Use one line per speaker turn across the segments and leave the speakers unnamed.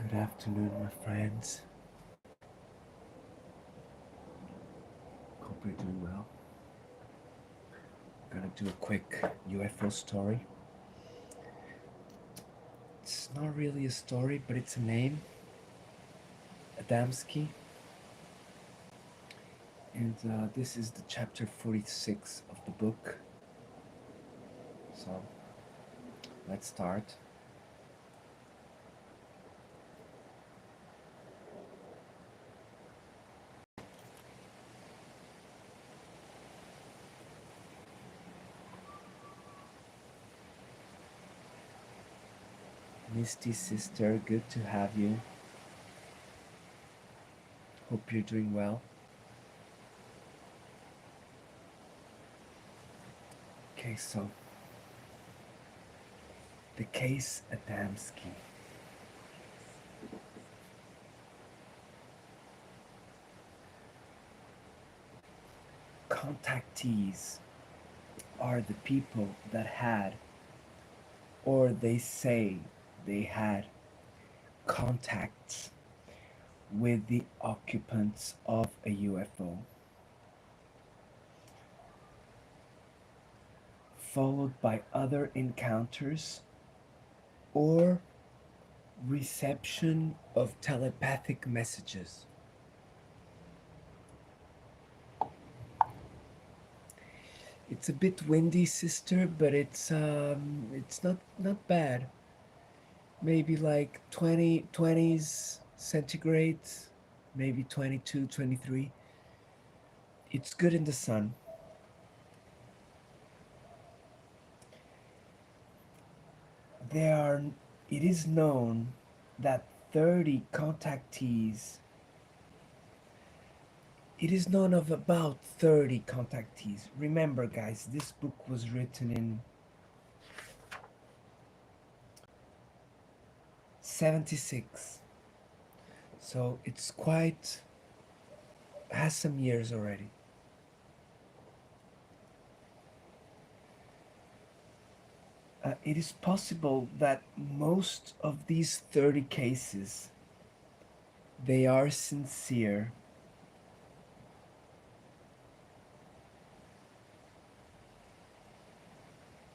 Good afternoon, my friends. Hope you're doing well. I'm gonna do a quick UFO story. It's not really a story, but it's a name, Adamski. And this is the chapter 46 of the book. So let's start. Misty sister, good to have you. Hope you're doing well. Okay, so the case Adamski. Contactees are the people that had, or they say they had, contacts with the occupants of a UFO, followed by other encounters or reception of telepathic messages. It's a bit windy, sister, but it's not bad. Maybe like 20s centigrade, maybe 22, 23. It's good in the sun. There are it is known that 30 contactees it is known of about 30 contactees. Remember, guys, this book was written in 76. So it's quite has some years already. It is possible that most of these 30 cases they are sincere.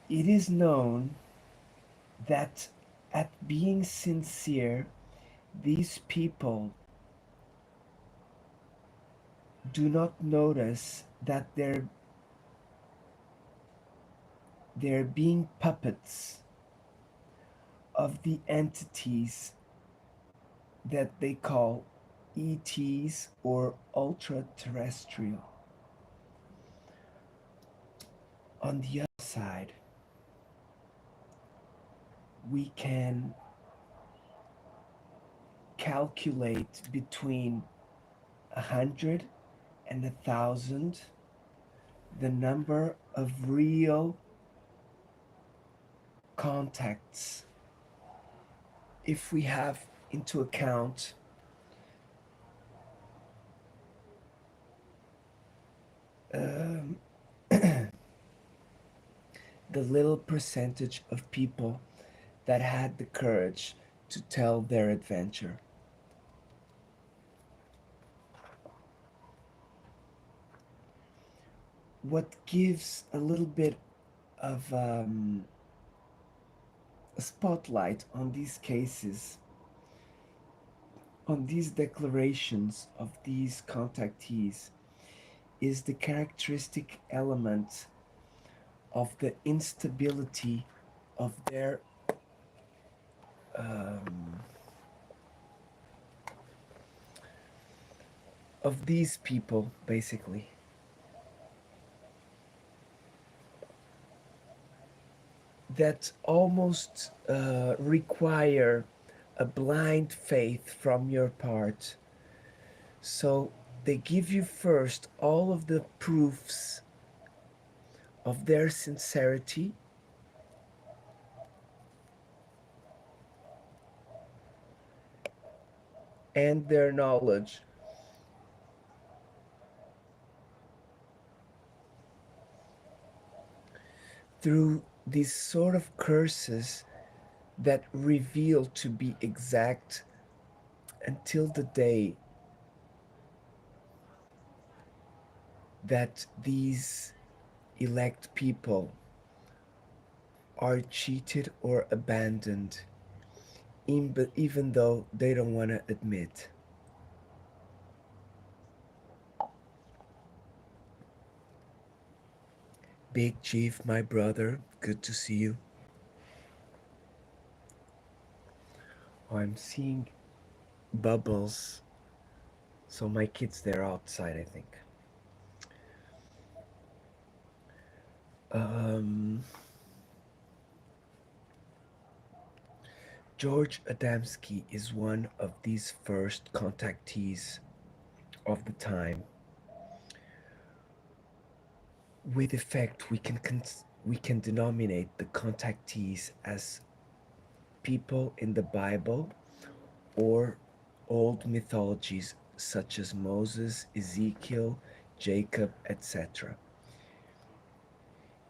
It is known that at being sincere, these people do not notice that they're being puppets of the entities that they call ETs or ultra terrestrial. On the other side, we can calculate between 100 and 1,000 the number of real contacts if we have into account um, the little percentage of people that had the courage to tell their adventure. What gives a little bit of a spotlight on these cases, on these declarations of these contactees, is the characteristic element of the instability of their um, of these people, basically, that almost require a blind faith from your part. So they give you first all of the proofs of their sincerity, and their knowledge through these sort of curses that reveal to be exact until the day that these elect people are cheated or abandoned, even though they don't want to admit. Big Chief, my brother, good to see you. Oh, I'm seeing bubbles. So my kids, they're outside, I think. Um, George Adamski is one of these first contactees of the time. With effect, we can denominate the contactees as people in the Bible or old mythologies such as Moses, Ezekiel, Jacob, etc.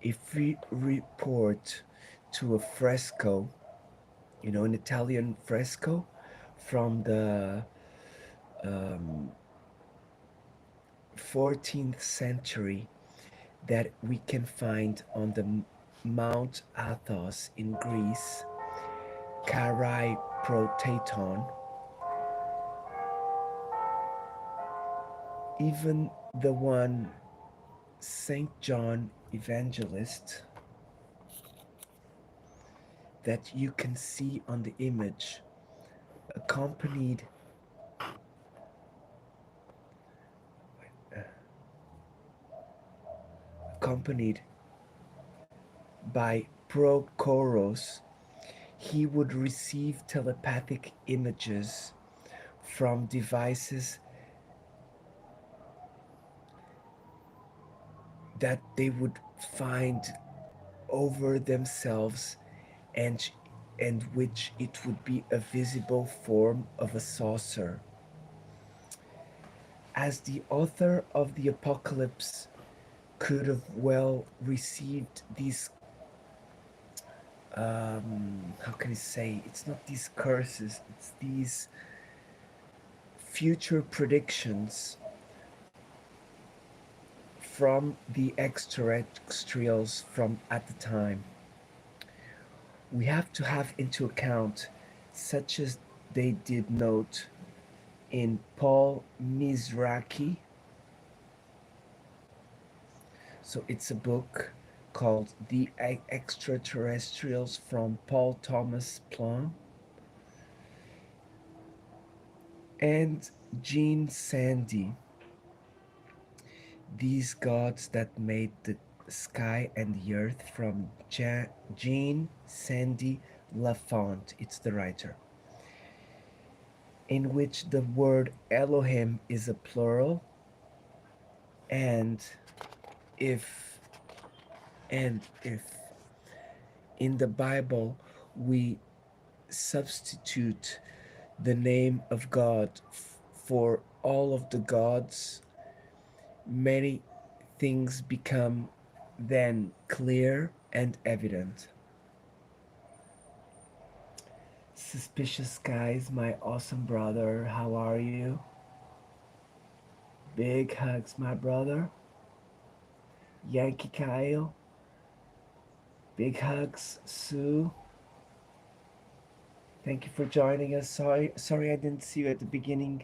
If we report to a fresco, an Italian fresco from the um, 14th century that we can find on the Mount Athos in Greece, Karai Protaton, even the one Saint John Evangelist that you can see on the image, accompanied uh, accompanied by Prochoros, he would receive telepathic images from devices that they would find over themselves, and which it would be a visible form of a saucer. As the author of the Apocalypse could have well received these, how can I say, it's not these curses, it's these future predictions from the extraterrestrials from at the time. We have to have into account, such as they did note in Paul Mizrachi. So it's a book called The Extraterrestrials from Paul Thomas Plum, and Gene Sandy, These Gods That Made the Sky and the Earth, from Jean Sandy Lafont. It's the writer, in which the word Elohim is a plural, and if if in the Bible we substitute the name of God for all of the gods, many things become then clear and evident. Suspicious Skies, my awesome brother, how are you? Big hugs, my brother. Yankee Kyle, big hugs. Sue, thank you for joining us. Sorry I didn't see you at the beginning,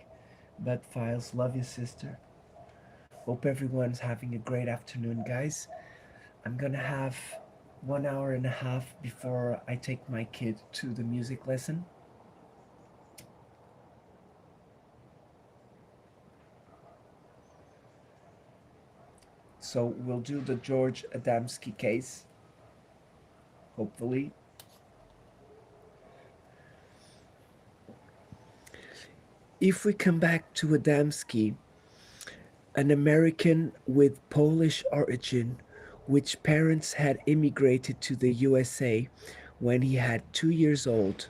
but Files, love you, sister. Hope everyone's having a great afternoon, guys. I'm gonna have 1 hour and a half before I take my kid to the music lesson. So we'll do the George Adamski case, hopefully. If we come back to Adamski, an American with Polish origin, which parents had immigrated to the USA when he had 2 years old.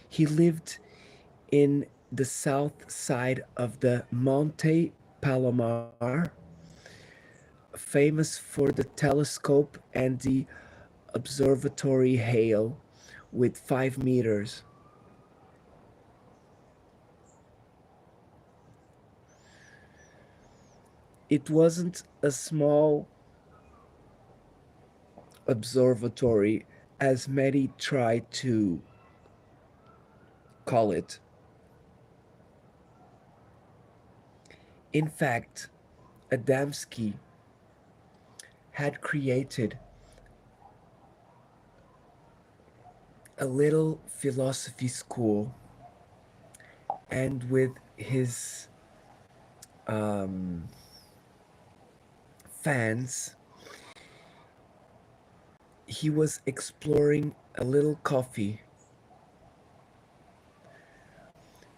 He lived in the south side of the Monte Palomar, famous for the telescope and the observatory Hale with 5 meters. It wasn't a small observatory as many tried to call it. In fact, Adamski had created a little philosophy school, and with his um, fans, he was exploring a little coffee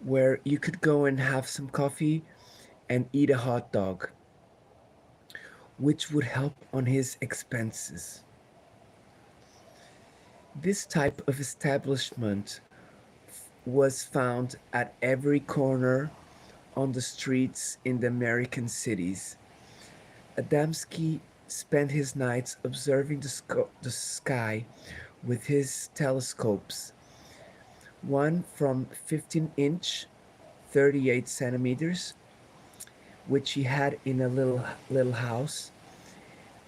where you could go and have some coffee and eat a hot dog, which would help on his expenses. This type of establishment was found at every corner on the streets in the American cities. Adamski spent his nights observing the sky with his telescopes, one from 15-inch, 38 centimeters, which he had in a little house,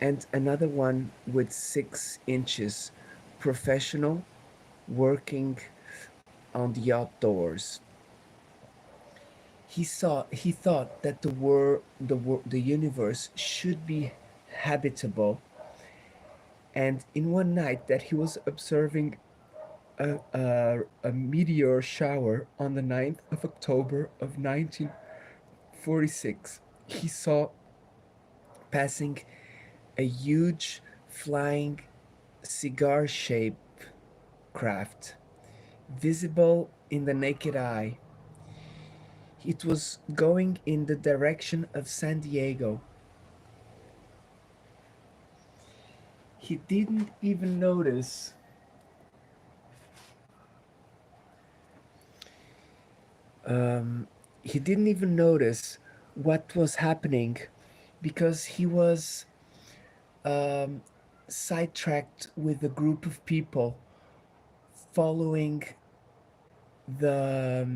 and another one with 6 inches, professional, working on the outdoors. He thought that the universe should be habitable, and in one night that he was observing a meteor shower on the 9th of October of 1946, he saw passing a huge flying cigar shaped craft, visible in the naked eye. It was going in the direction of San Diego. He didn't even notice um, he didn't even notice what was happening because he was um, sidetracked with a group of people following the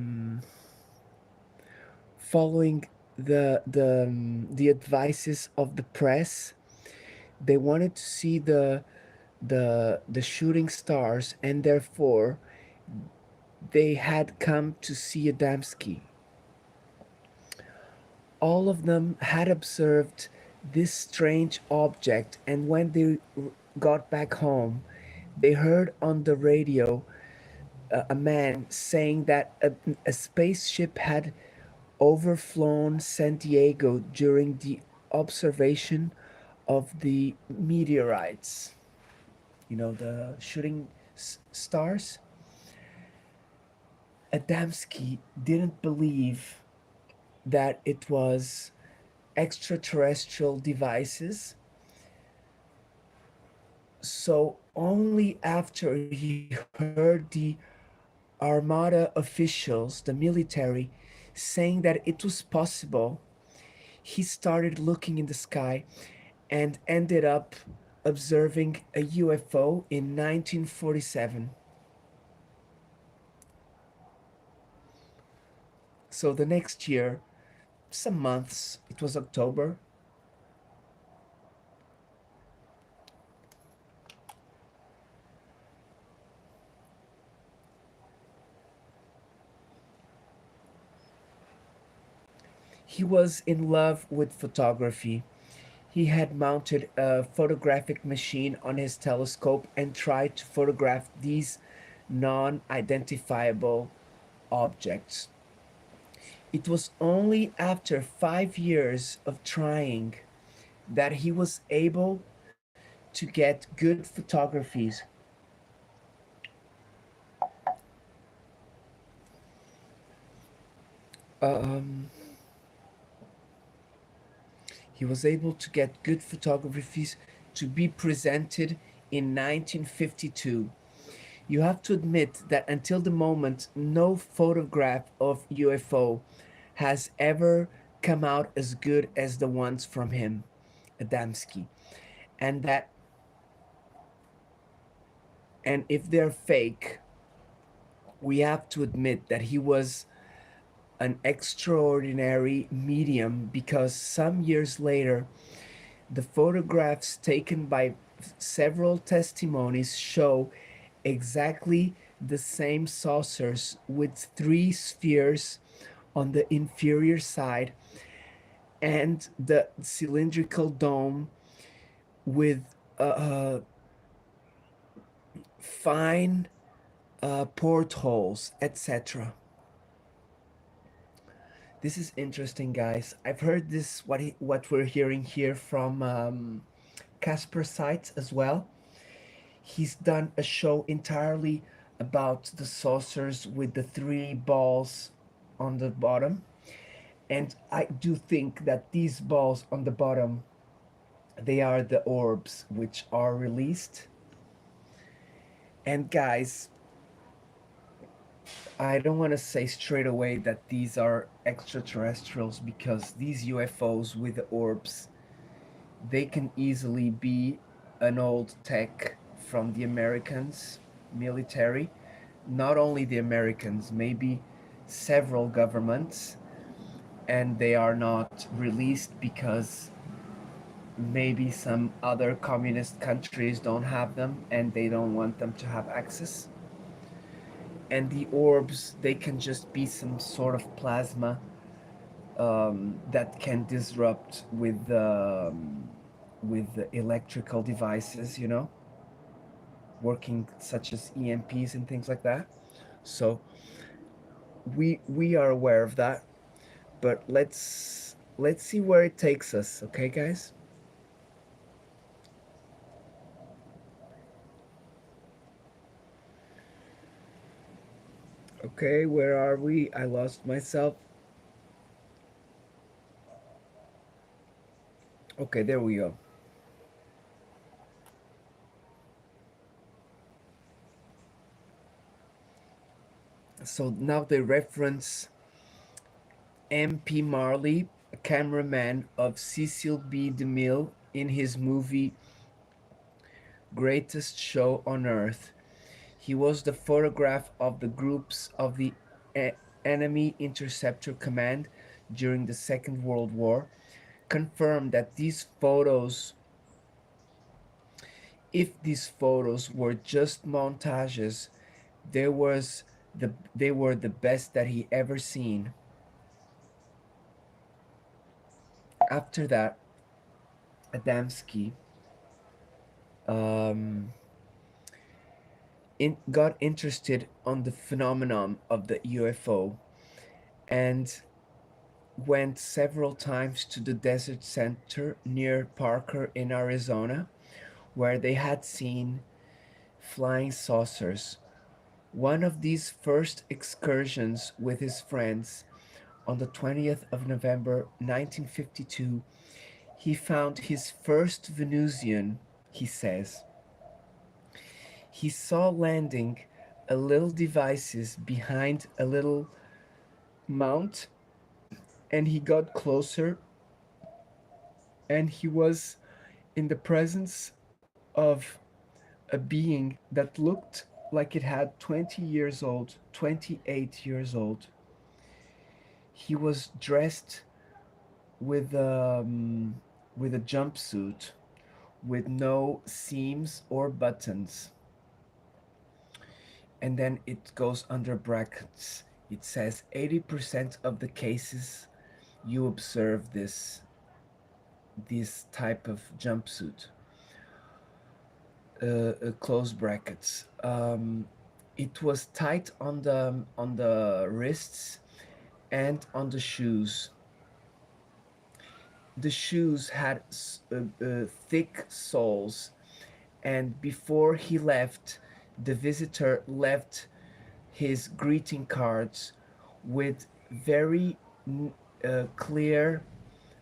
following the advices of the press. They wanted to see the shooting stars, and therefore they had come to see Adamski. All of them had observed this strange object, and when they got back home, they heard on the radio a man saying that a spaceship had overflown San Diego during the observation of the meteorites. You know, the shooting stars. Adamski didn't believe that it was extraterrestrial devices. So only after he heard the Armada officials, the military, saying that it was possible, he started looking in the sky and ended up observing a UFO in 1947. So the next year, some months, it was October, he was in love with photography. He had mounted a photographic machine on his telescope and tried to photograph these non identifiable objects. It was only after 5 years of trying that he was able to get good photographies. Um, he was able to get good photographies to be presented in 1952. You have to admit that until the moment, no photograph of UFO has ever come out as good as the ones from him, Adamski. And that, and if they're fake, we have to admit that he was an extraordinary medium because some years later, the photographs taken by several testimonies show exactly the same saucers with three spheres on the inferior side and the cylindrical dome with fine portholes, etc. This is interesting, guys. I've heard this what we're hearing here from Casper Seitz as well. He's done a show entirely about the saucers with the three balls on the bottom, and I do think that these balls on the bottom, they are the orbs which are released. And guys, I don't want to say straight away that these are extraterrestrials because these UFOs with the orbs, they can easily be an old tech from the Americans military. Not only the Americans, maybe several governments, and they are not released because maybe some other communist countries don't have them and they don't want them to have access. And the orbs, they can just be some sort of plasma that can disrupt with the electrical devices, you know, working such as EMPs and things like that. So we are aware of that, but let's see where it takes us, okay, guys? Okay, where are we? I lost myself. Okay, there we go. So now they reference M.P. Marley, a cameraman of Cecil B. DeMille, in his movie Greatest Show on Earth. He was the photograph of the groups of the enemy interceptor command during the Second World War. Confirmed that these photos, if these photos were just montages, there was they were the best that he ever seen. After that, Adamski um, got interested on the phenomenon of the UFO and went several times to the desert center near Parker in Arizona, where they had seen flying saucers. One of these first excursions with his friends on the 20th of November 1952, he found his first Venusian, he says. He saw landing a little devices behind a little mount, and he got closer, and he was in the presence of a being that looked like it had 20 years old, 28 years old. He was dressed with with a jumpsuit with no seams or buttons. And then it goes under brackets. It says 80% of the cases you observe this type of jumpsuit. Close brackets. It was tight on the wrists and on the shoes. The shoes had thick soles, and before he left, the visitor left his greeting cards with very clear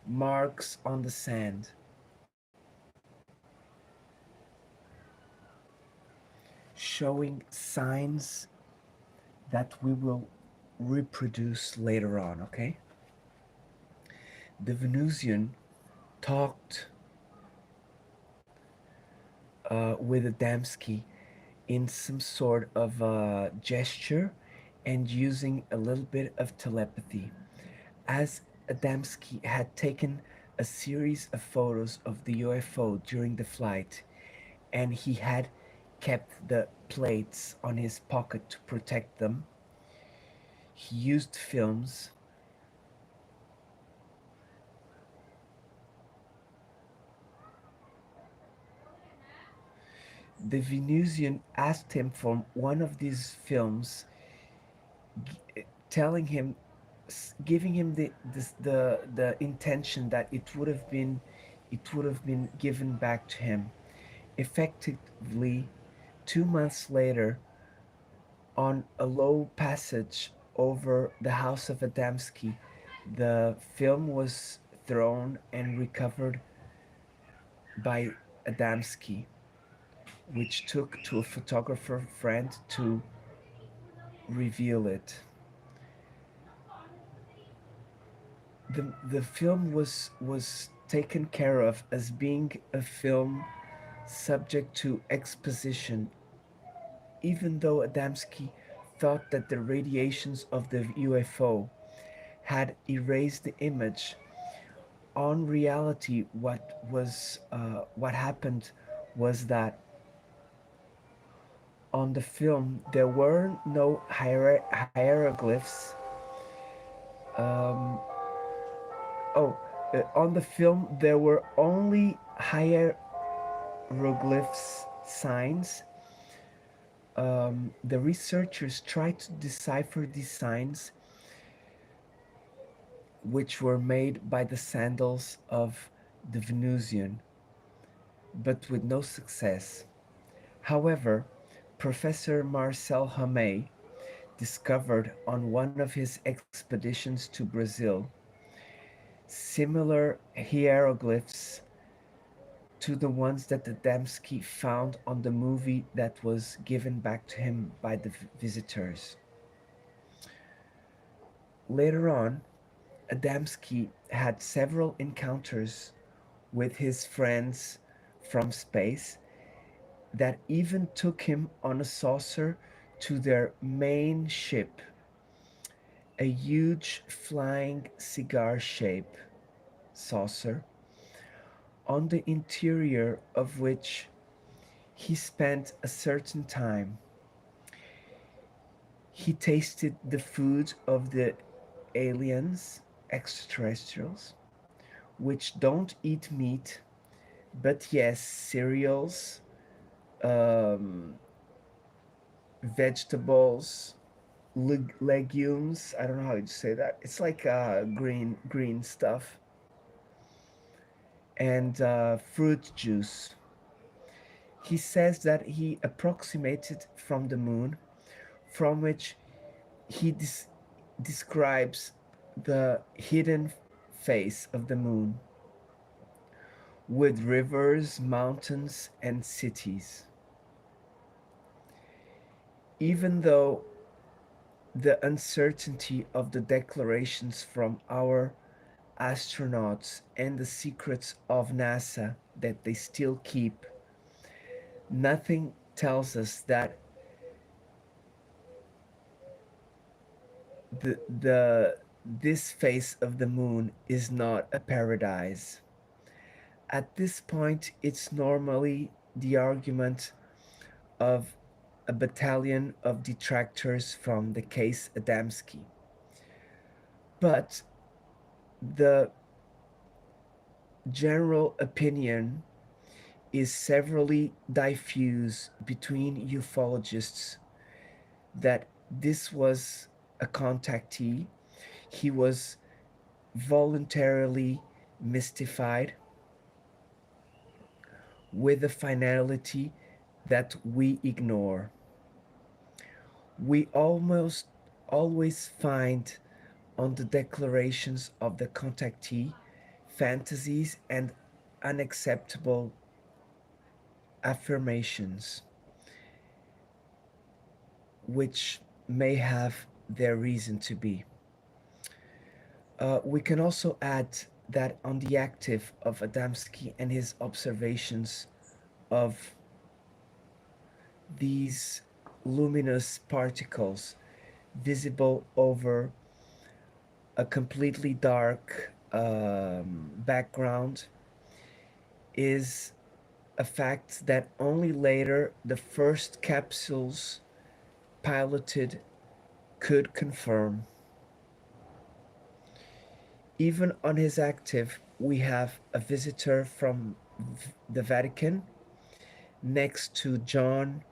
marks on the sand, showing signs that we will reproduce later on, okay? The Venusian talked with Adamski in some sort of gesture and using a little bit of telepathy. As Adamski had taken a series of photos of the UFO during the flight, and he had kept the plates on his pocket to protect them, he used films. The Venusian asked him for one of these films, telling him, giving him the intention that it would have been given back to him. Effectively, 2 months later, on a low passage over the house of Adamski, the film was thrown and recovered by Adamski, which took to a photographer friend to reveal it. The film was taken care of as being a film subject to exposition, even though Adamski thought that the radiations of the UFO had erased the image. On reality, what happened was that on the film there were no hieroglyphs. Um, oh, on the film there were only hieroglyphs signs. The researchers tried to decipher these signs, which were made by the sandals of the Venusian, but with no success. However, Professor Marcel Hamé discovered on one of his expeditions to Brazil similar hieroglyphs to the ones that Adamski found on the movie that was given back to him by the visitors. Later on, Adamski had several encounters with his friends from space that even took him on a saucer to their main ship, a huge flying cigar shaped saucer, on the interior of which he spent a certain time. He tasted the food of the aliens, extraterrestrials, which don't eat meat, but yes, cereals, um, vegetables, legumes. I don't know how you say that. It's like green stuff, and fruit juice. He says that he approximated from the moon, from which he describes the hidden face of the moon with rivers, mountains, and cities. Even though the uncertainty of the declarations from our astronauts and the secrets of NASA that they still keep, nothing tells us that the this face of the moon is not a paradise. At this point, it's normally the argument of a battalion of detractors from the case Adamski. But the general opinion is severally diffuse between ufologists that this was a contactee. He was voluntarily mystified with a finality that we ignore. We almost always find on the declarations of the contactee fantasies and unacceptable affirmations, which may have their reason to be. We can also add that on the active of Adamski and his observations of these luminous particles, visible over a completely dark background is a fact that only later the first capsules piloted could confirm. Even on his active, we have a visitor from the Vatican next to John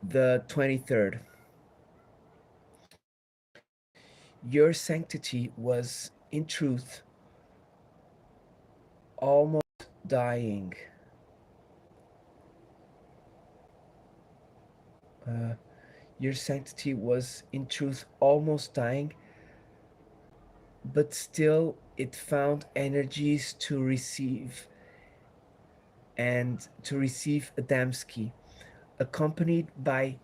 the 23rd. Your sanctity was, in truth, almost dying. Uh, your sanctity was, in truth, almost dying, but still it found energies to receive Adamski, accompanied by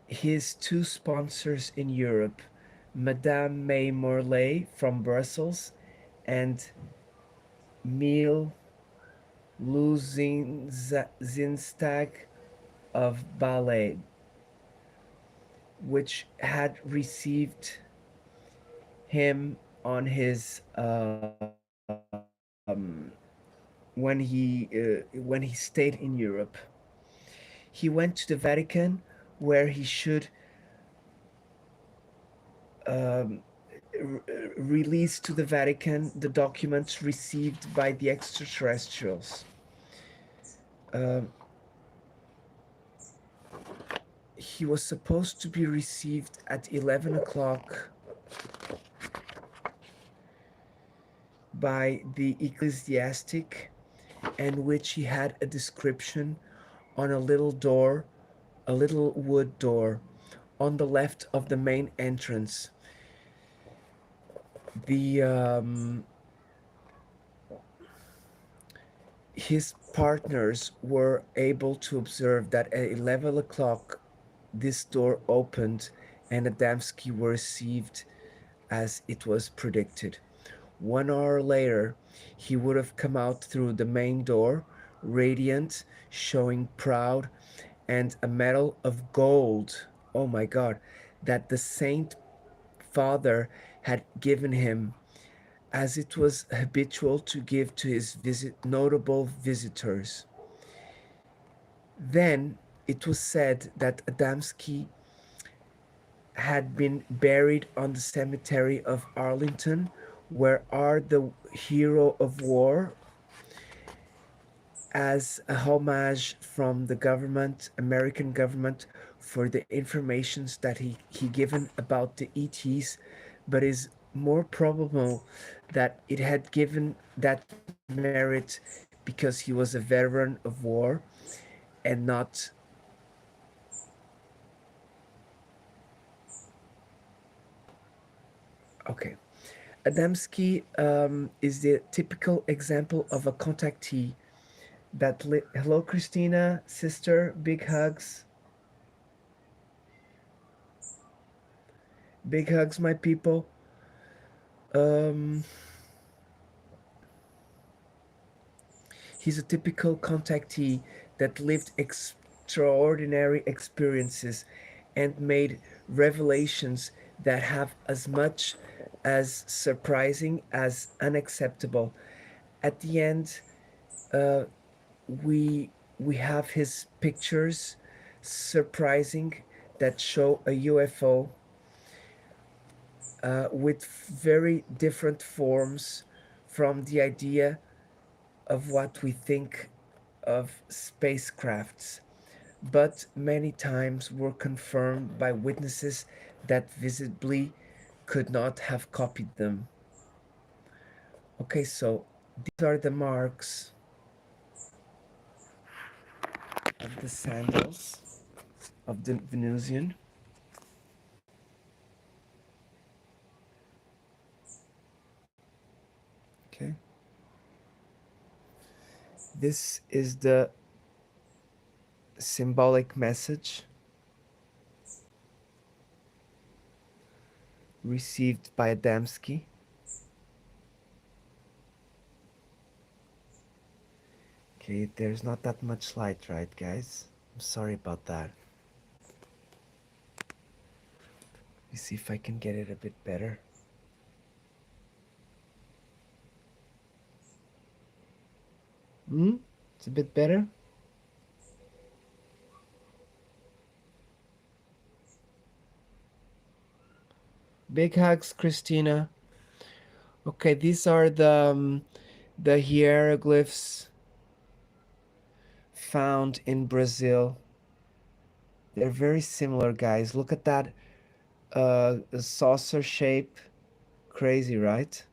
his two sponsors in Europe, Madame May Morlaix from Brussels and Mil Luzinstag of Ballet, which had received him on his when he stayed in Europe. He went to the Vatican, where he should um, release to the Vatican the documents received by the extraterrestrials. Um, he was supposed to be received at 11 o'clock by the ecclesiastic, and which he had a description on a little door, a little wood door, on the left of the main entrance. The His partners were able to observe that at 11 o'clock this door opened and Adamski were received as it was predicted. 1 hour later, he would have come out through the main door, radiant, showing proud, and a medal of gold. Oh my God, that the Saint Father had given him, as it was habitual to give to his notable visitors. Then it was said that Adamski had been buried on the cemetery of Arlington, where are the hero of war, as a homage from the government, American government, for the informations that he given about the ETs, but is more probable that it had given that merit because he was a veteran of war and not. Okay. Adamski is the typical example of a contactee hello, Christina, sister, big hugs. Big hugs, my people. Um, he's a typical contactee that lived extraordinary experiences and made revelations that have as much as surprising as unacceptable. At the end, uh, we we have his pictures, surprising, that show a UFO with very different forms from the idea of what we think of spacecrafts, but many times were confirmed by witnesses that visibly could not have copied them. Okay, so these are the marks of the sandals of the Venusian. Okay, this is the symbolic message received by Adamski. Okay, there's not that much light, right, guys? I'm sorry about that. me see if I can get it a bit better. Hmm? It's a bit better? Big hugs, Christina. Okay, these are the hieroglyphs found in Brazil. They're very similar, guys. Look at that saucer shape. Crazy, right?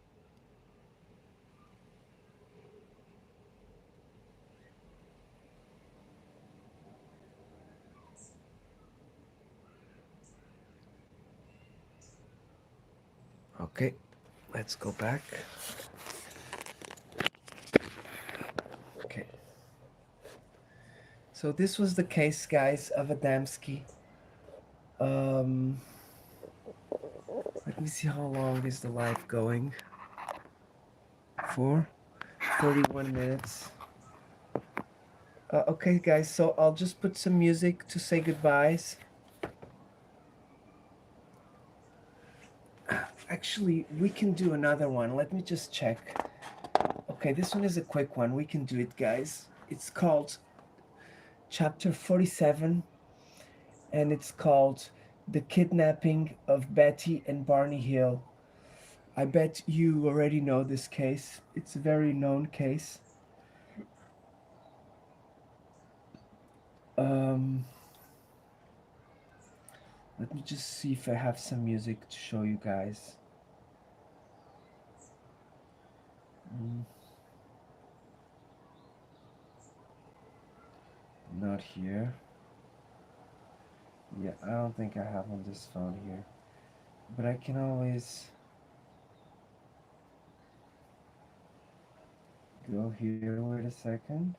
Okay, let's go back. Okay. So this was the case, guys, of Adamski. Um, Let me see how long is the live going for. 31 minutes. Okay, guys, so I'll just put some music to say goodbyes. Actually, we can do another one. Let me just check. Okay, this one is a quick one. We can do it, guys. It's called Chapter 47, and it's called The Kidnapping of Betty and Barney Hill. I bet you already know this case. It's a very known case. Um, Let me just see if I have some music to show you guys. Mm, Not here. Yeah, I don't think I have on this phone here. But I can always go here. Wait a second.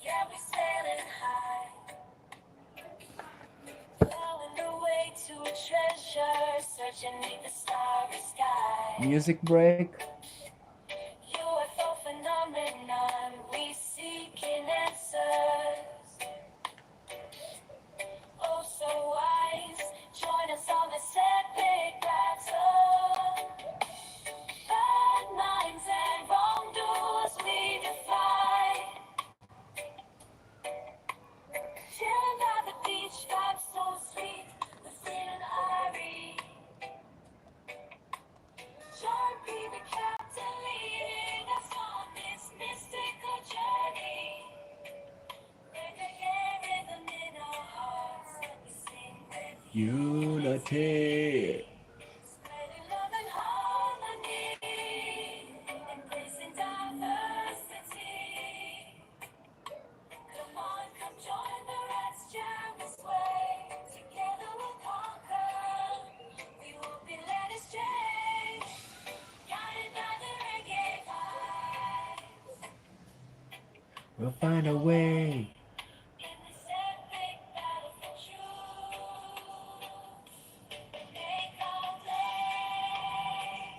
Yeah, we're sailing high, blowing away to a treasure, searching beneath the starry sky. Music break. UFO phenomenon, we seeking answers. Oh, so wise, join us on this epic battle. Bad minds and wrongdoers we defy. Chilling by the beach, vibe so sweet, within an eyrie. John be the captain leading us on this mystical journey. Reggae rhythm in our hearts, we sing with unity. Spreading love and harmony, embracing diversity. Come on, come join the Rats Jam this way. Together we'll conquer. We won't be led astray. Guided by the reggae vibes. We'll find a way. In this epic battle for truth. Make our play.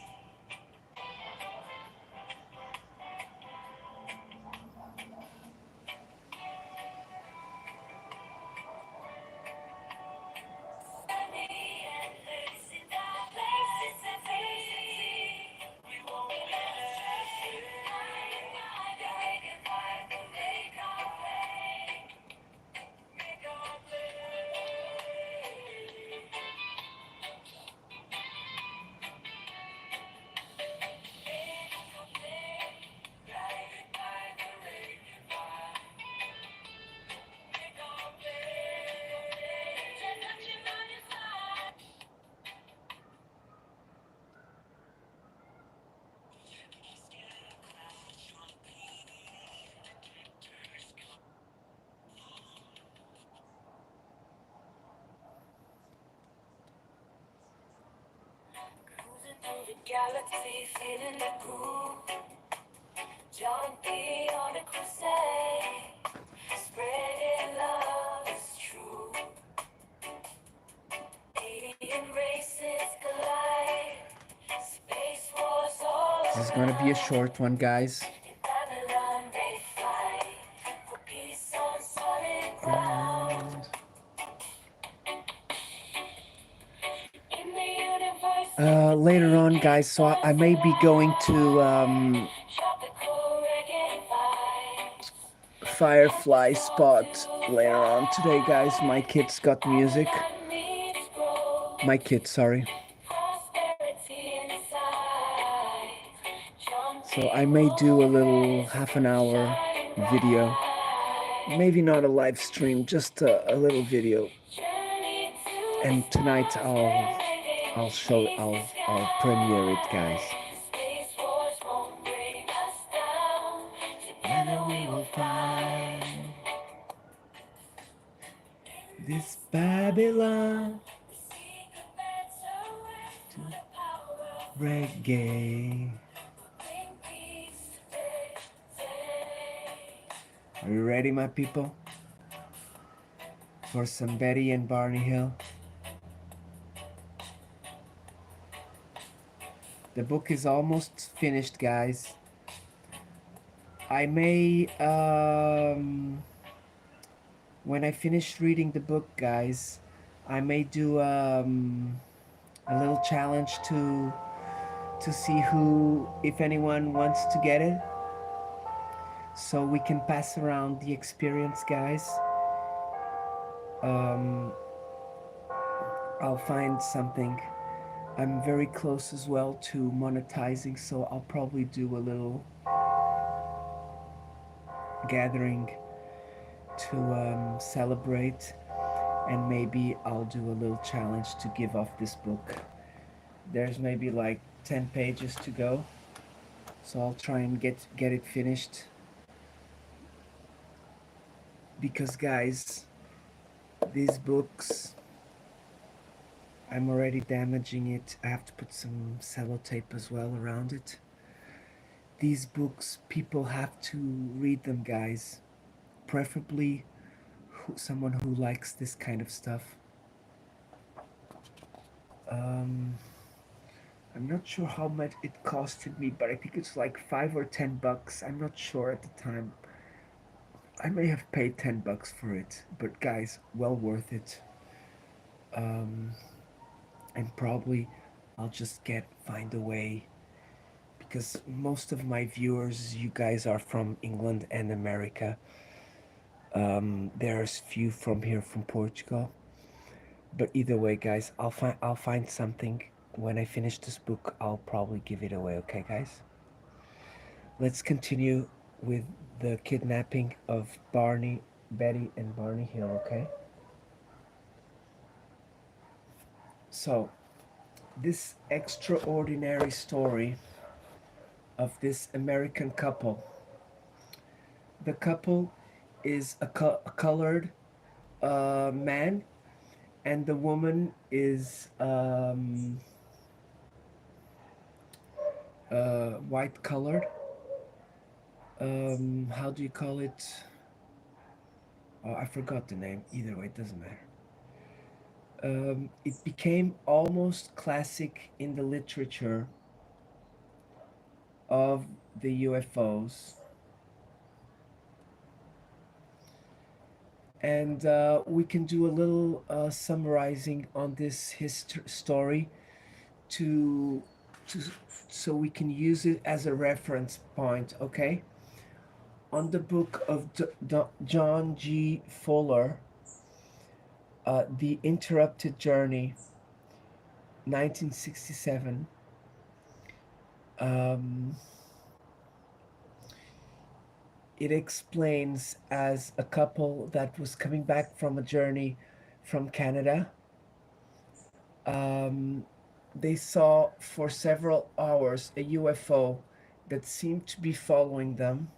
Cruising through the galaxy, feeling the groove. John B on a crusade, spreading love is true. Alien races collide, space wars all This is gonna be a short one, guys. And later on, guys, so I may be going to Firefly spot later on today, guys. My kids got music. My kids, sorry. So I may do a little half an hour video. Maybe not a live stream, just a little video. And tonight I'll premiere it, guys. Together we will find this Babylon to reggae. Are you ready, my people? For some Betty and Barney Hill? The book is almost finished, guys. I may, when I finish reading the book, guys, I may do a little challenge to see who, if anyone wants to get it, so we can pass around the experience, guys. I'll find something. I'm very close as well to monetizing, so I'll probably do a little gathering to celebrate, and maybe I'll do a little challenge to give off this book. There's maybe like 10 pages to go, so I'll try and get it finished, because guys, these books, I'm already damaging it. I have to put some sellotape as well around it. These books, people have to read them, guys. Preferably someone who likes this kind of stuff. I'm not sure how much it costed me, but I think it's like $5 or $10. I'm not sure at the time. I may have paid $10 for it, but guys, well worth it. And probably I'll just find a way, because most of my viewers, you guys are from England and America. There's few from here from Portugal. But either way, guys, I'll find something. When I finish this book, I'll probably give it away, okay, guys? Let's continue with the kidnapping of Betty and Barney Hill, okay? So, this extraordinary story of this American couple. The couple is a colored man, and the woman is white colored. How do you call it? Oh, I forgot the name. Either way, it doesn't matter. It became almost classic in the literature of the UFOs. And we can do a little summarizing on this story to, to so we can use it as a reference point, okay? On the book of John G. Fuller, The Interrupted Journey, 1967, it explains as a couple that was coming back from a journey from Canada. They saw for several hours a UFO that seemed to be following them.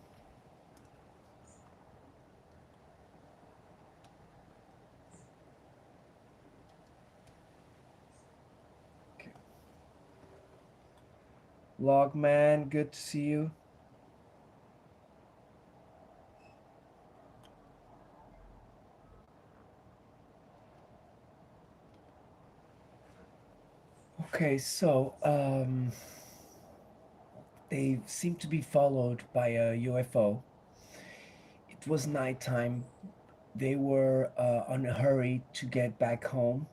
Okay. Logman, good to see you. Okay, so They seemed to be followed by a UFO. It was nighttime. They were on a hurry to get back home,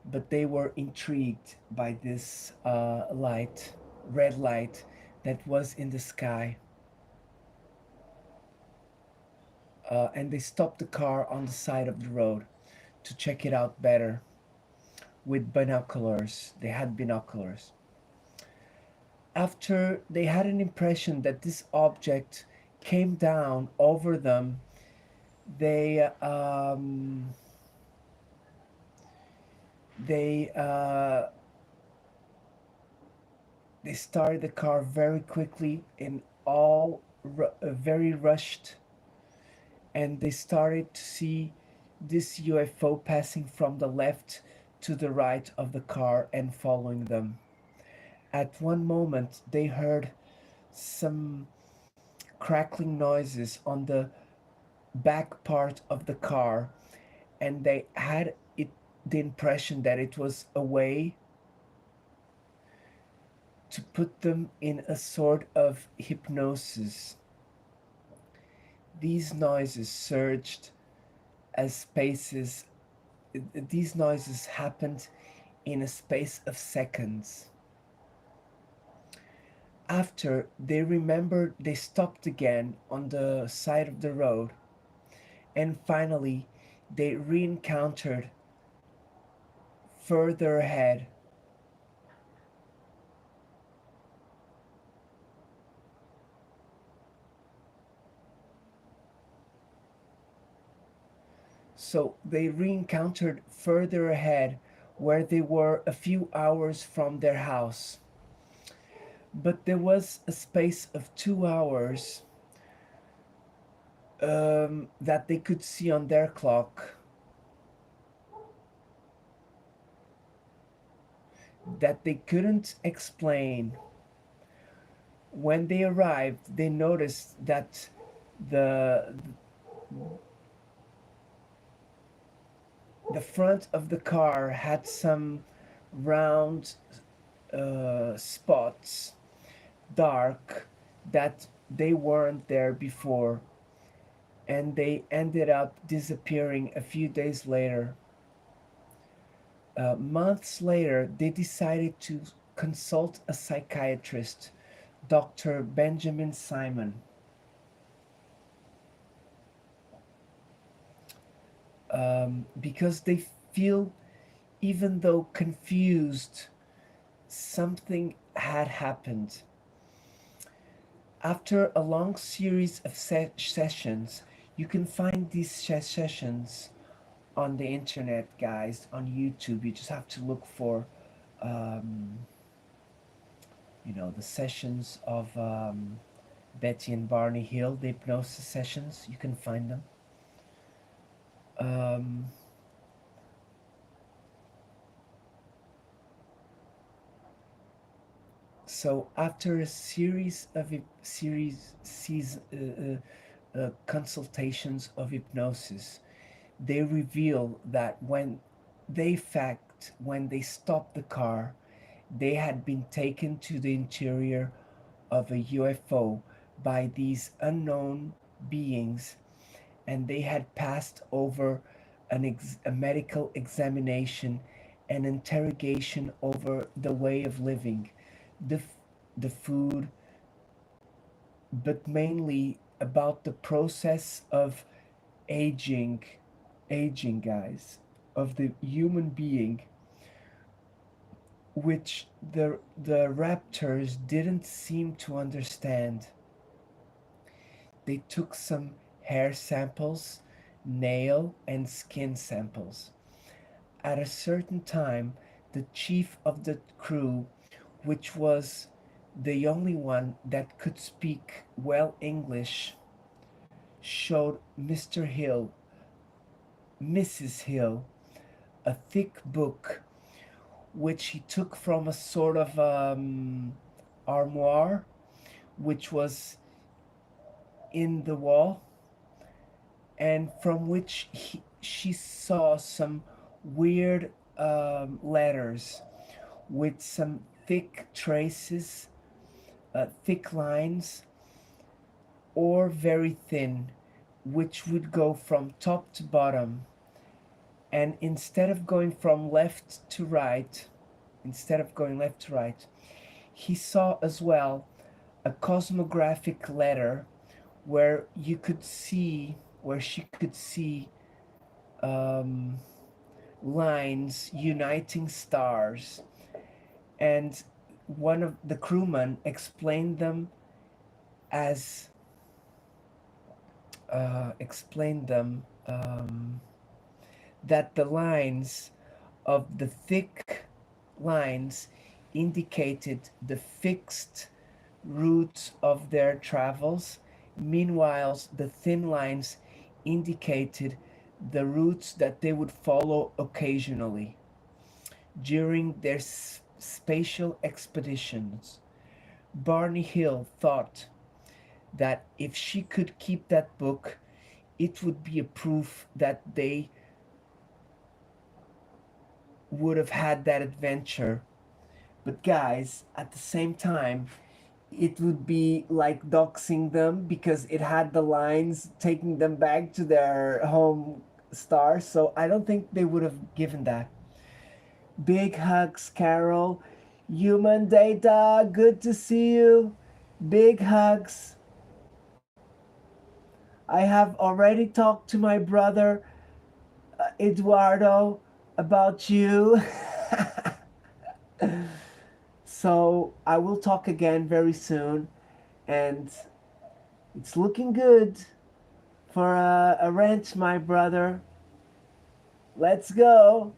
but they were intrigued by this light, red light, that was in the sky. And they stopped the car on the side of the road to check it out better with binoculars. They had binoculars. After they had an impression that this object came down over them, they they uh, they started the car very quickly and very rushed, and they started to see this UFO passing from the left to the right of the car and following them. At one moment, they heard some crackling noises on the back part of the car, and they had the impression that it was a way to put them in a sort of hypnosis. These noises surged as spaces. These noises happened in a space of seconds. After they remembered, they stopped again on the side of the road, and finally they re encountered further ahead. So they re encountered further ahead where they were a few hours from their house. But there was a space of 2 hours that they could see on their clock that they couldn't explain. When they arrived, they noticed that the the front of the car had some round spots, dark, that they weren't there before, and they ended up disappearing a few days later. Months later, they decided to consult a psychiatrist, Dr. Benjamin Simon, because they feel, even though confused, something had happened. After a long series of sessions, you can find these sessions on the internet, guys, on YouTube. You just have to look for, um, the sessions of Betty and Barney Hill, the hypnosis sessions. You can find them. Um, so after a series of consultations of hypnosis, they reveal that when they stopped the car, they had been taken to the interior of a UFO by these unknown beings, and they had passed over a medical examination and interrogation over the way of living, the, the food, but mainly about the process of aging, guys, of the human being, which the raptors didn't seem to understand. They took some hair samples, nail and skin samples. At a certain time, the chief of the crew, which was the only one that could speak well English, showed Mr. Hill, Mrs. Hill, a thick book which he took from a sort of armoire which was in the wall, and from which she saw some weird letters with some thick traces thick lines or very thin, which would go from top to bottom. And instead of going left to right, he saw as well a cosmographic letter where she could see um, lines uniting stars, and one of the crewmen as explained them that the lines of the thick lines indicated the fixed route of their travels. Meanwhile, the thin lines indicated the routes that they would follow occasionally during their spatial expeditions. Barney Hill thought that if she could keep that book, it would be a proof that they would have had that adventure. But, guys, at the same time, it would be like doxing them because it had the lines taking them back to their home star. So I don't think they would have given that. Big hugs, Carol. Human data, good to see you. Big hugs. I have already talked to my brother Eduardo about you. So I will talk again very soon. And it's looking good for a ranch, my brother. Let's go.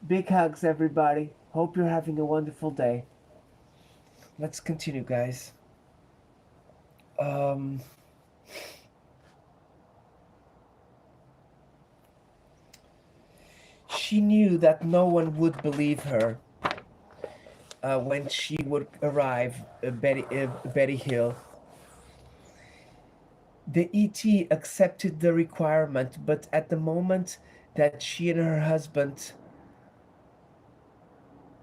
Big hugs, everybody. Hope you're having a wonderful day. Let's continue, guys. Um, she knew that no one would believe her when she would arrive Betty Hill. The ET accepted the requirement, but at the moment that she and her husband,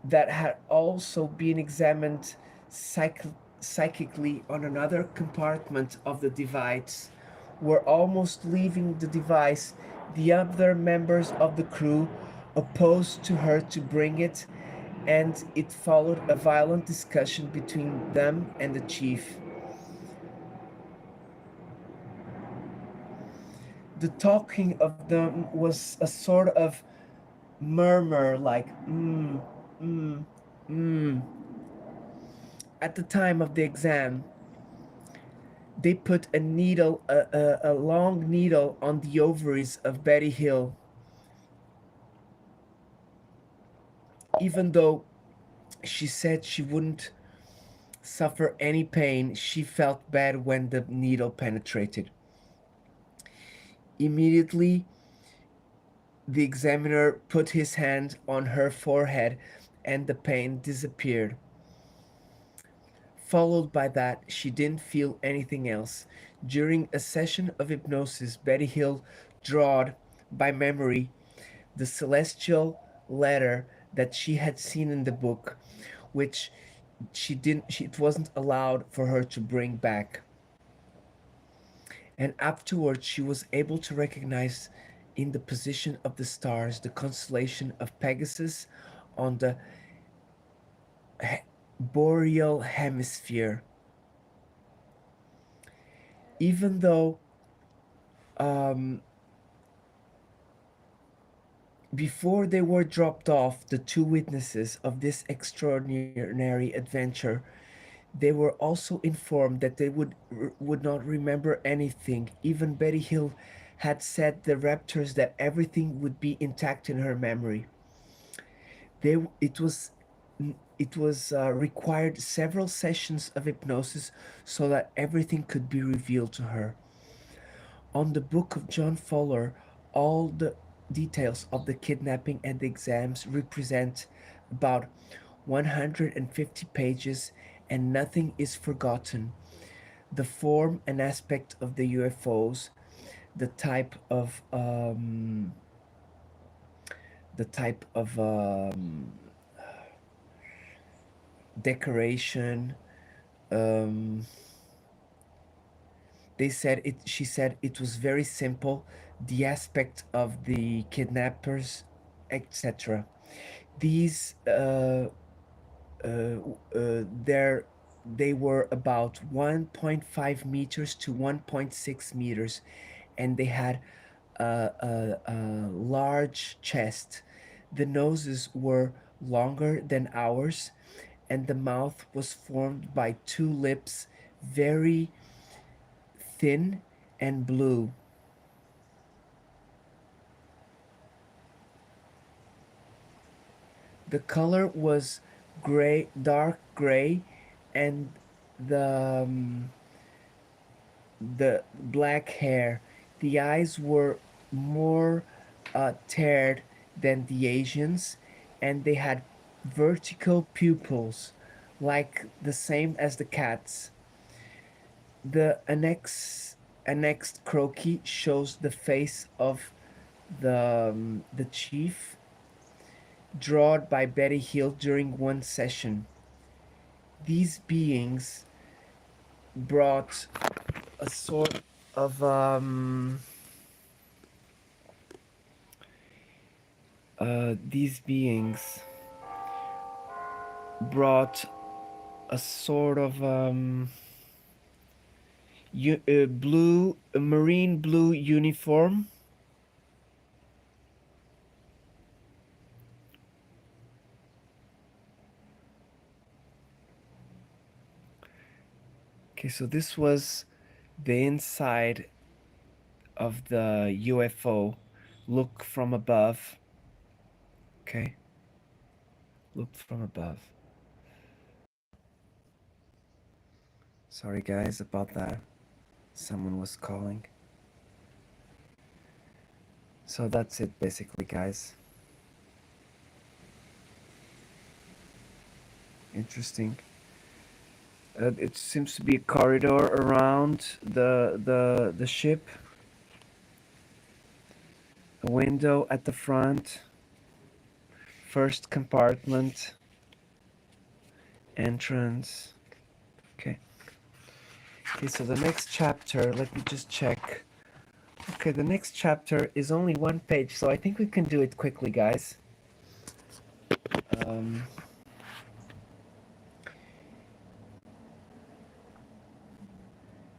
that had also been examined psychically on another compartment of the device, were almost leaving the device, the other members of the crew opposed to her to bring it, and it followed a violent discussion between them and the chief. The talking of them was a sort of murmur like mm, mm. At the time of the exam, they put a long needle on the ovaries of Betty Hill. Even though she said she wouldn't suffer any pain, she felt bad when the needle penetrated. Immediately, the examiner put his hand on her forehead and the pain disappeared. Followed by that, she didn't feel anything else. During a session of hypnosis, Betty Hill drawed by memory the celestial letter that she had seen in the book, which it wasn't allowed for her to bring back. And afterwards, she was able to recognize in the position of the stars the constellation of Pegasus on the boreal hemisphere. Even though um, before they were dropped off, the two witnesses of this extraordinary adventure, they were also informed that they would not remember anything. Even Betty Hill had said the raptors that everything would be intact in her memory. They it was required several sessions of hypnosis so that everything could be revealed to her. On the book of John Fowler, all the details of the kidnapping and the exams represent about 150 pages, and nothing is forgotten. The form and aspect of the UFOs, the type of the type of decoration. Um, they said it. She said it was very simple. The aspect of the kidnappers, etc. These there they were about 1.5 meters to 1.6 meters, and they had a large chest. The noses were longer than ours, and the mouth was formed by two lips, very thin and blue. The color was gray, dark gray, and the the black hair. The eyes were more teared than the Asians, and they had vertical pupils, like the same as the cats. The annexed croquis shows the face of the chief, drawn by Betty Hill during one session. These beings brought a sort of these beings brought a sort of blue, a marine blue uniform. Okay, so this was the inside of the UFO. Look from above. Okay, look from above. Sorry, guys, about that. Someone was calling. So that's it, basically, guys. Interesting. It seems to be a corridor around the ship. A window at the front. First compartment. Entrance. Okay. Okay, so the next chapter, let me just check. Okay, the next chapter is only one page, so I think we can do it quickly, guys. Um,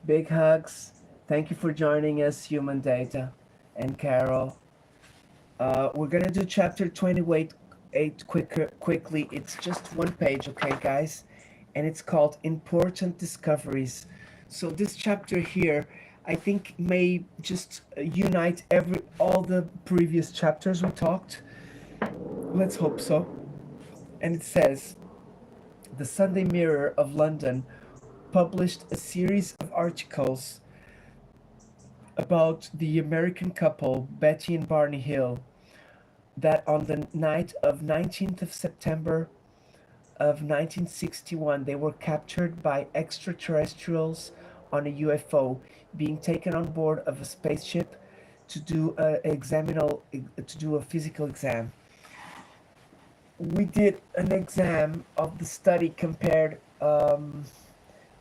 Big hugs. Thank you for joining us, Human Data and Carol. We're gonna do chapter 28 quickly. It's just one page, okay, guys? And it's called Important Discoveries. So this chapter here, I think, may just unite all the previous chapters we talked. Let's hope so. And it says, the Sunday Mirror of London published a series of articles about the American couple Betty and Barney Hill that on the night of 19th of September of 1961 they were captured by extraterrestrials on a UFO being taken on board of a spaceship to do a physical exam. We did an exam of the study, compared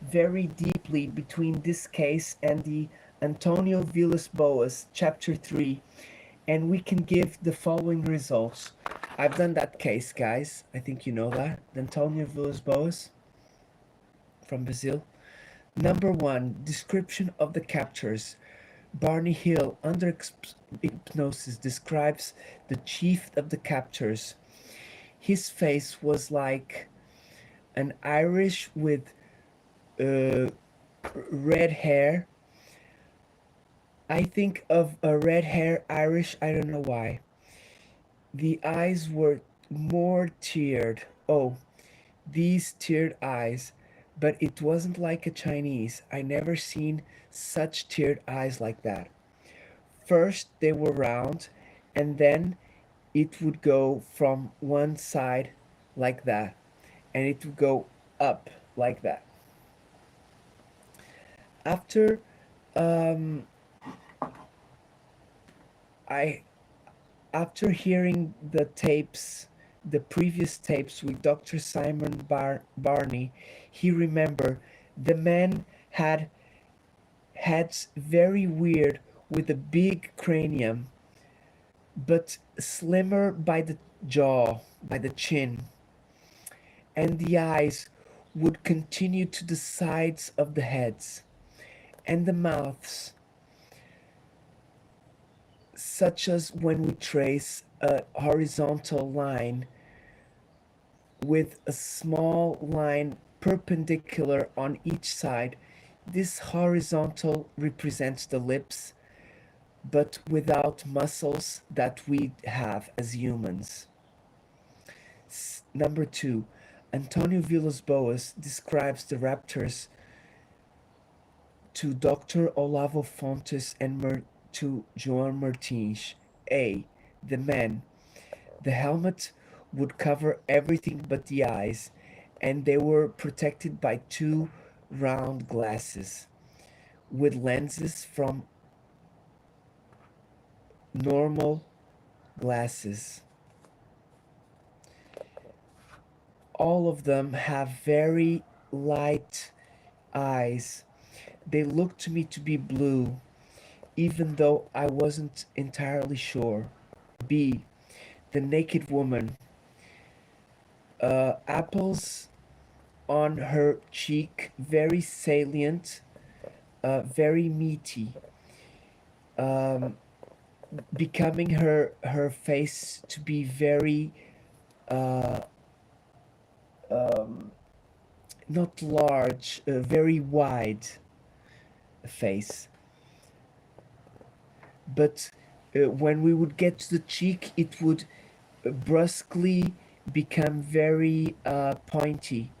very deeply between this case and the Antonio Villas Boas, Chapter 3, and we can give the following results. I've done that case, guys. I think you know that. The Antonio Villas Boas from Brazil. Number one, description of the captures. Barney Hill, under hypnosis, describes the chief of the captors. His face was like an Irish with uh, red hair. I think of a red hair Irish, I don't know why. The eyes were more tiered. Oh, these tiered eyes. But it wasn't like a Chinese. I never seen such tiered eyes like that. First they were round, and then it would go from one side like that, and it would go up like that. After um, I after hearing the tapes, the previous tapes with Dr. Simon Barney, he remembered the man had heads very weird with a big cranium, but slimmer by the jaw, by the chin, and the eyes would continue to the sides of the heads, and the mouths, such as when we trace a horizontal line with a small line perpendicular on each side. This horizontal represents the lips, but without muscles that we have as humans. Number two, Antonio Villas-Boas describes the raptors to Dr. Olavo Fontes and to Joan Martins. A. The man. The helmet would cover everything but the eyes, and they were protected by two round glasses with lenses from normal glasses. All of them have very light eyes. They looked to me to be blue, even though I wasn't entirely sure. B. The naked woman. Apples on her cheek, very salient, very meaty, um, becoming her face to be very uh, um, not large, very wide face. But when we would get to the cheek, it would brusquely become very pointy.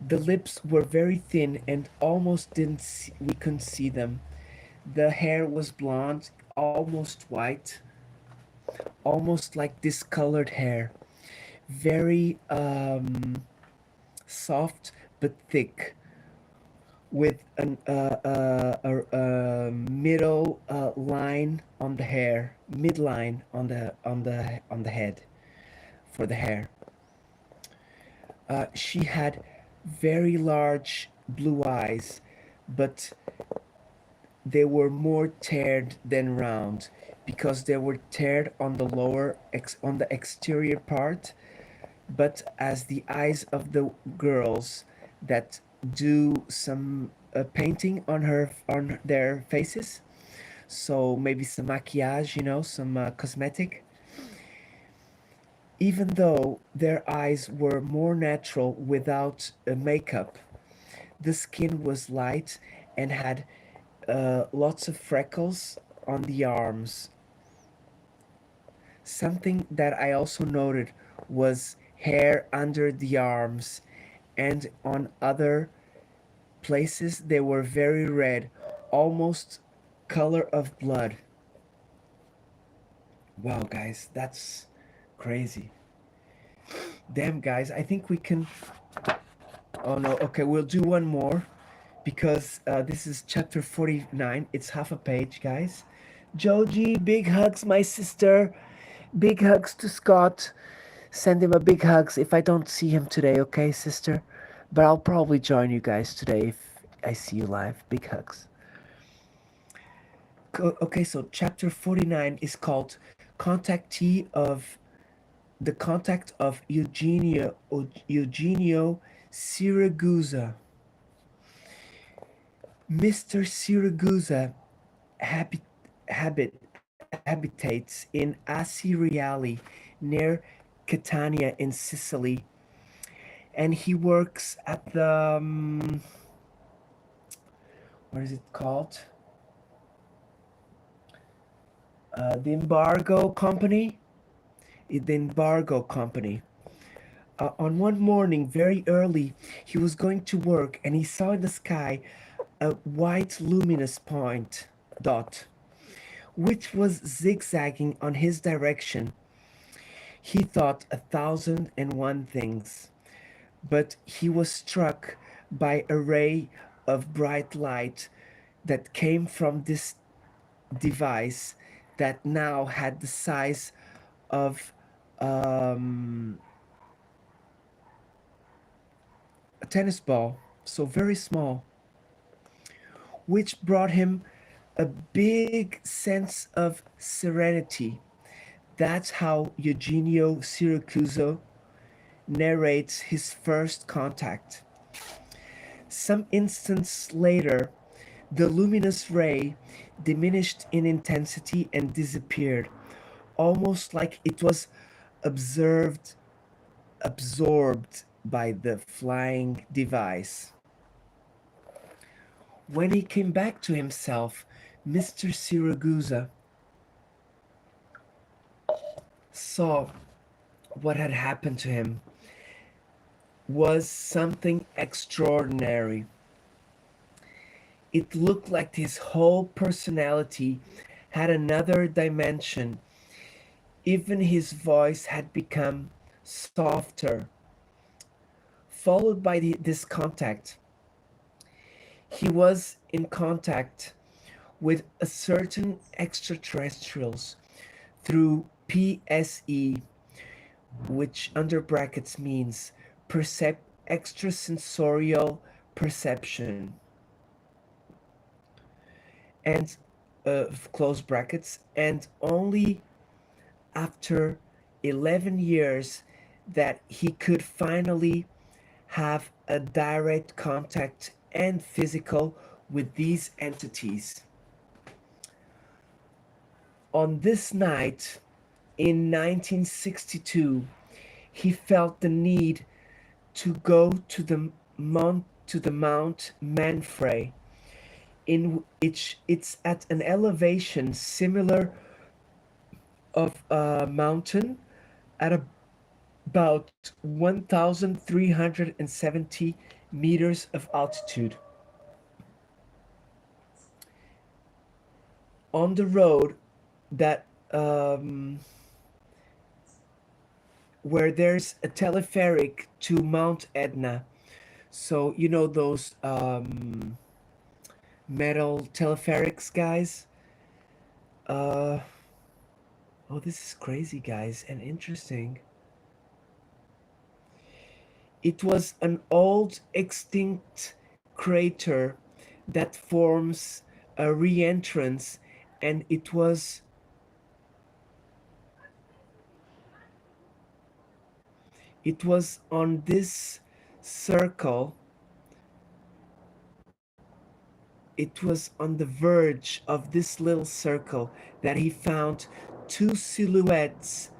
The lips were very thin and almost didn't see, we couldn't see them. The hair was blonde, almost white, almost like discolored hair. Very soft but thick, with a middle line on the hair, midline on the head for the hair. She had very large blue eyes, but they were more tiered than round because they were tiered on the on the exterior part, but as the eyes of the girls that do some painting on their faces, so maybe some maquillage, some cosmetic. Even though their eyes were more natural without makeup, the skin was light and had lots of freckles on the arms. Something that I also noted was hair under the arms, and on other places they were very red, almost color of blood. Wow, guys, that's crazy. Damn, guys, I think we can. Oh no, okay, we'll do one more because this is chapter 49. It's half a page, guys. Joji, big hugs, my sister. Big hugs to Scott. Send him a big hugs if I don't see him today, okay, sister? But I'll probably join you guys today if I see you live. Big hugs. Okay, so chapter 49 is called Contactee of the Contact of Eugenio Siragusa. Mr. Siragusa habitates in Asiriali near Catania in Sicily, and he works at the what is it called? The embargo company. The embargo company. On one morning, very early, he was going to work, and he saw in the sky a white luminous point dot, which was zigzagging on his direction. He thought 1,001 things, but he was struck by a ray of bright light that came from this device that now had the size of um, a tennis ball, so very small, which brought him a big sense of serenity. That's how Eugenio Siracusa narrates his first contact. Some instants later, the luminous ray diminished in intensity and disappeared, almost like it was observed, absorbed by the flying device. When he came back to himself, Mr. Siragusa saw what had happened to him was something extraordinary. It looked like his whole personality had another dimension. Even his voice had become softer. Followed by this contact, he was in contact with a certain extraterrestrials through PSE, which under brackets means extrasensorial perception, and close brackets, and only after 11 years that he could finally have a direct contact and physical with these entities. On this night in 1962, he felt the need to go to the Mount Manfrey, in which it's at an elevation similar of a mountain at about 1,370 meters of altitude. On the road that where there's a telepheric to Mount Etna. So you know those metal telepherics, guys. Uh, oh, this is crazy, guys, and interesting. It was an old extinct crater that forms a re-entrance, and it was on this circle, it was on the verge of this little circle that he found two silhouettes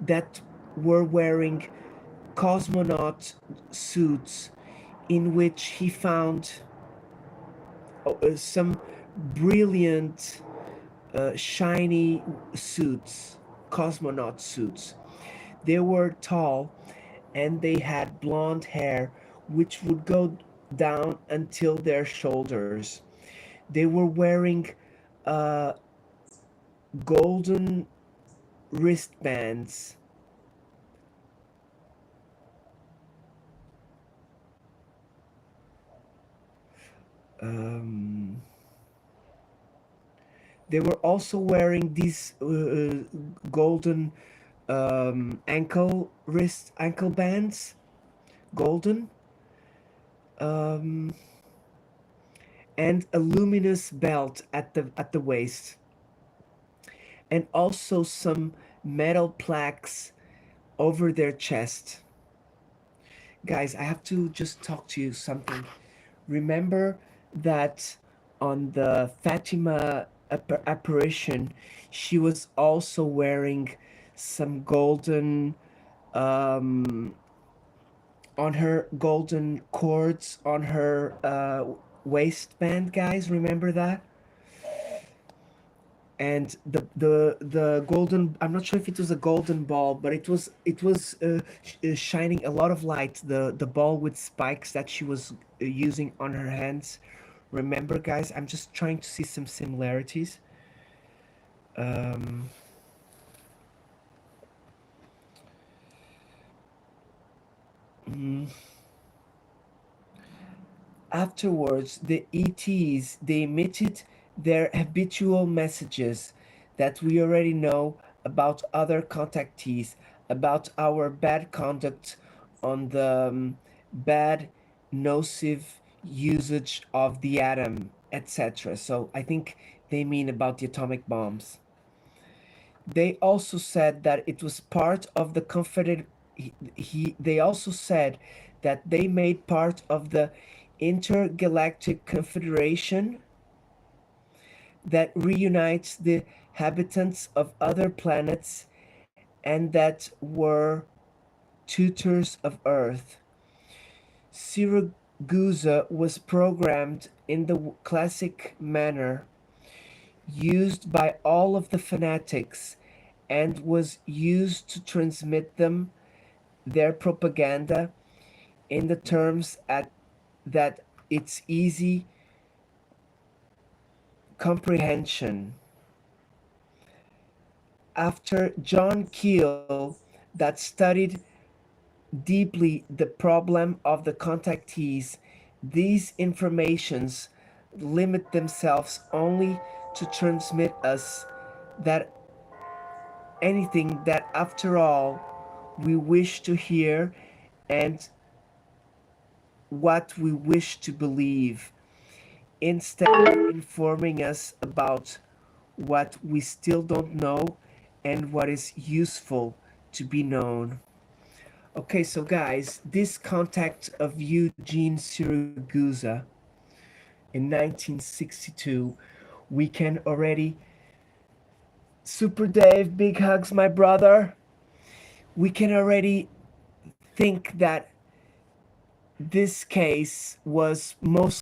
that were wearing cosmonaut suits, in which he found some brilliant, shiny suits, cosmonaut suits. They were tall and they had blonde hair which would go down until their shoulders. They were wearing uh, golden wristbands. Um, they were also wearing these golden ankle bands, golden, um, and a luminous belt at the waist, and also some metal plaques over their chest. Guys, I have to just talk to you something. Remember that on the Fatima apparition, she was also wearing some golden, um, on her golden cords on her waistband, guys. Remember that? And the golden, I'm not sure if it was a golden ball, but it was shining a lot of light, the ball with spikes that she was using on her hands. Remember, guys? I'm just trying to see some similarities. um mm, Afterwards, the ETs, they emitted their habitual messages that we already know about other contactees, about our bad conduct on the bad nocive usage of the atom, etc. So I think they mean about the atomic bombs. They also said that it was part of the confederate they also said that they made part of the intergalactic confederation that reunites the inhabitants of other planets and that were tutors of Earth. Siragusa was programmed in the classic manner used by all of the fanatics and was used to transmit them their propaganda in the terms at that it's easy comprehension. After John Keel that studied deeply the problem of the contactees, these informations limit themselves only to transmit us that anything that after all we wish to hear and what we wish to believe, instead of informing us about what we still don't know and what is useful to be known. Okay, so guys, this contact of Eugene Siragusa in 1962, we can already. Super Dave, big hugs, my brother. We can already think that this case was most